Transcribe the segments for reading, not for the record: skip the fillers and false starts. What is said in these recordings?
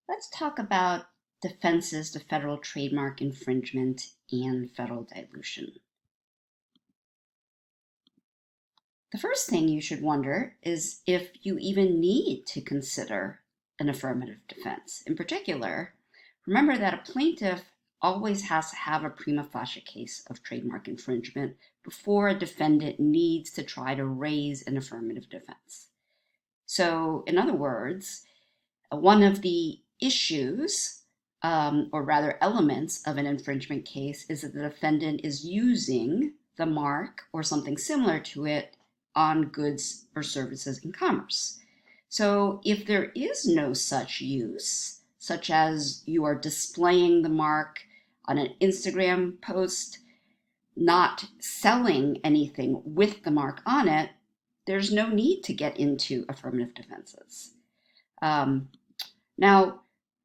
Let's talk about defenses to federal trademark infringement and federal dilution. The first thing you should wonder is if you even need to consider an affirmative defense. In particular, remember that a plaintiff always has to have a prima facie case of trademark infringement before a defendant needs to try to raise an affirmative defense. So, in other words, one of the issues, or rather elements of an infringement case, is that the defendant is using the mark or something similar to it on goods or services in commerce. So if there is no such use, such as you are displaying the mark on an Instagram post, not selling anything with the mark on it, there's no need to get into affirmative defenses. Now,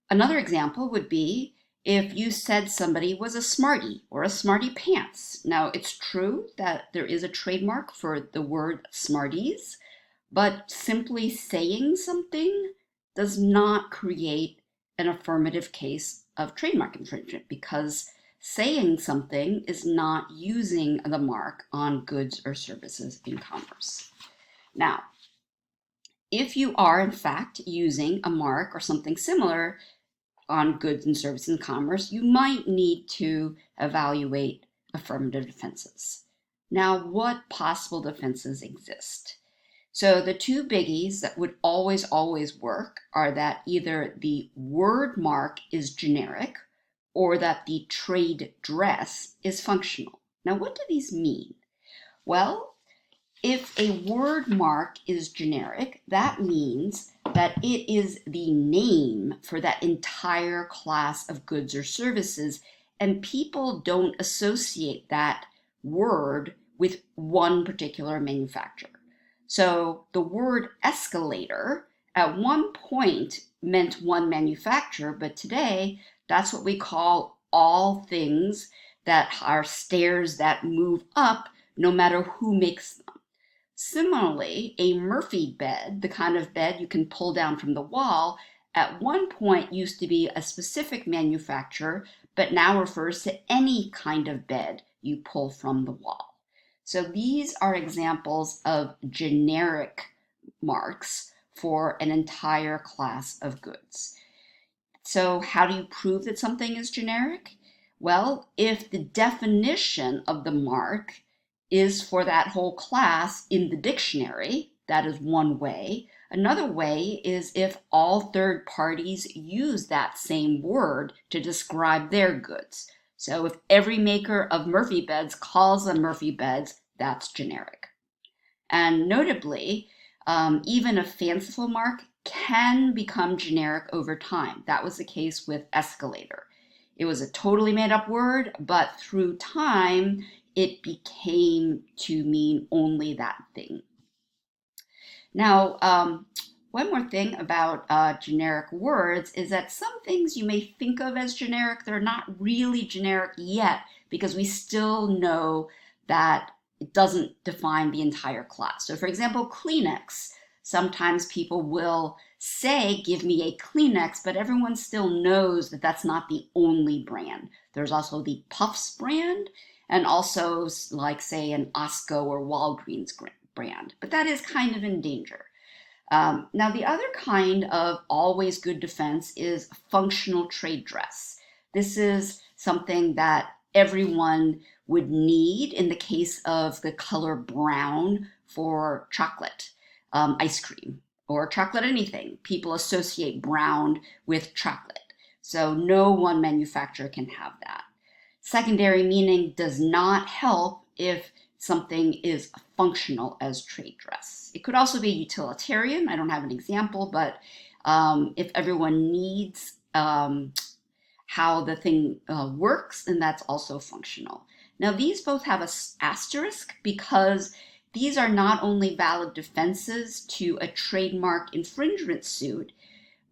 another example would be if you said somebody was a smarty or a smarty pants. Now, it's true that there is a trademark for the word smarties, but simply saying something does not create an affirmative case of trademark infringement because saying something is not using the mark on goods or services in commerce. Now, if you are in fact using a mark or something similar on goods and services in commerce, you might need to evaluate affirmative defenses. Now, what possible defenses exist? So the two biggies that would always work are that either the word mark is generic or that the trade dress is functional. Now, what do these mean? Well, if a word mark is generic, that means that it is the name for that entire class of goods or services, and people don't associate that word with one particular manufacturer. So the word escalator at one point meant one manufacturer, but today that's what we call all things that are stairs that move up no matter who makes them. Similarly, a Murphy bed, the kind of bed you can pull down from the wall, at one point used to be a specific manufacturer, but now refers to any kind of bed you pull from the wall. So these are examples of generic marks for an entire class of goods. So how do you prove that something is generic? Well, if the definition of the mark is for that whole class in the dictionary, that is one way. Another way is if all third parties use that same word to describe their goods. So if every maker of Murphy beds calls them Murphy beds, that's generic. And notably, even a fanciful mark can become generic over time. That was the case with escalator. It was a totally made up word, but through time, it became to mean only that thing. Now, one more thing about generic words is that some things you may think of as generic, they're not really generic yet because we still know that it doesn't define the entire class. So for example, Kleenex. Sometimes people will say, give me a Kleenex, but everyone still knows that that's not the only brand. There's also the Puffs brand and also like say an Osco or Walgreens brand, but that is kind of in danger. Now the other kind of always good defense is functional trade dress. This is something that everyone would need in the case of the color brown for chocolate, ice cream, or chocolate anything. People associate brown with chocolate. So no one manufacturer can have that. Secondary meaning does not help if something is functional as trade dress. It could also be utilitarian. I don't have an example, but if everyone needs how the thing works, then that's also functional. Now, these both have an asterisk because these are not only valid defenses to a trademark infringement suit,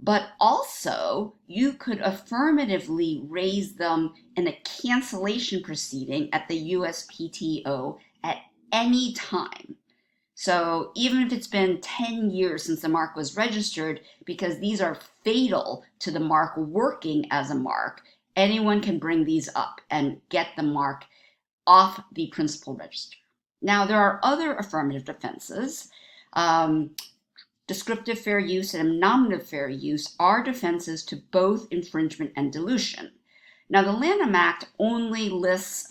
but also you could affirmatively raise them in a cancellation proceeding at the USPTO at any time. So even if it's been 10 years since the mark was registered, because these are fatal to the mark working as a mark, anyone can bring these up and get the mark off the principal register. Now, there are other affirmative defenses. Descriptive fair use and nominative fair use are defenses to both infringement and dilution. Now, the Lanham Act only lists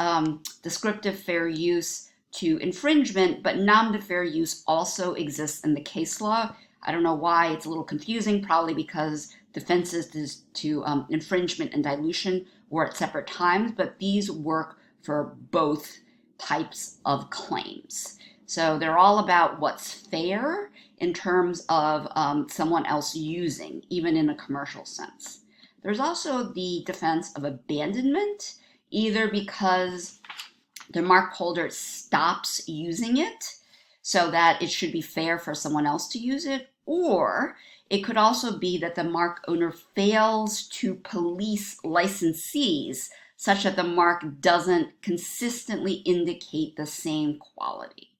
descriptive fair use to infringement, but nominative fair use also exists in the case law. I don't know why, it's a little confusing, probably because defenses to infringement and dilution were at separate times, but these work for both types of claims. So they're all about what's fair in terms of someone else using, even in a commercial sense. There's also the defense of abandonment, either because the mark holder stops using it so that it should be fair for someone else to use it, or it could also be that the mark owner fails to police licensees such that the mark doesn't consistently indicate the same quality.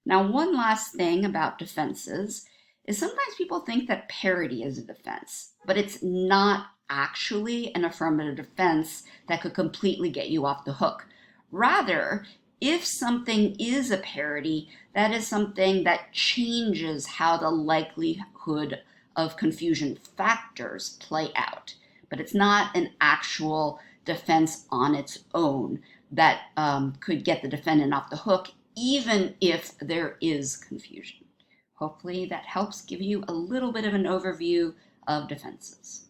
Now, one last thing about defenses is sometimes people think that parody is a defense, but it's not actually an affirmative defense that could completely get you off the hook. Rather, if something is a parody, that is something that changes how the likelihood of confusion factors play out. But it's not an actual defense on its own that could get the defendant off the hook, even if there is confusion. Hopefully that helps give you a little bit of an overview of defenses.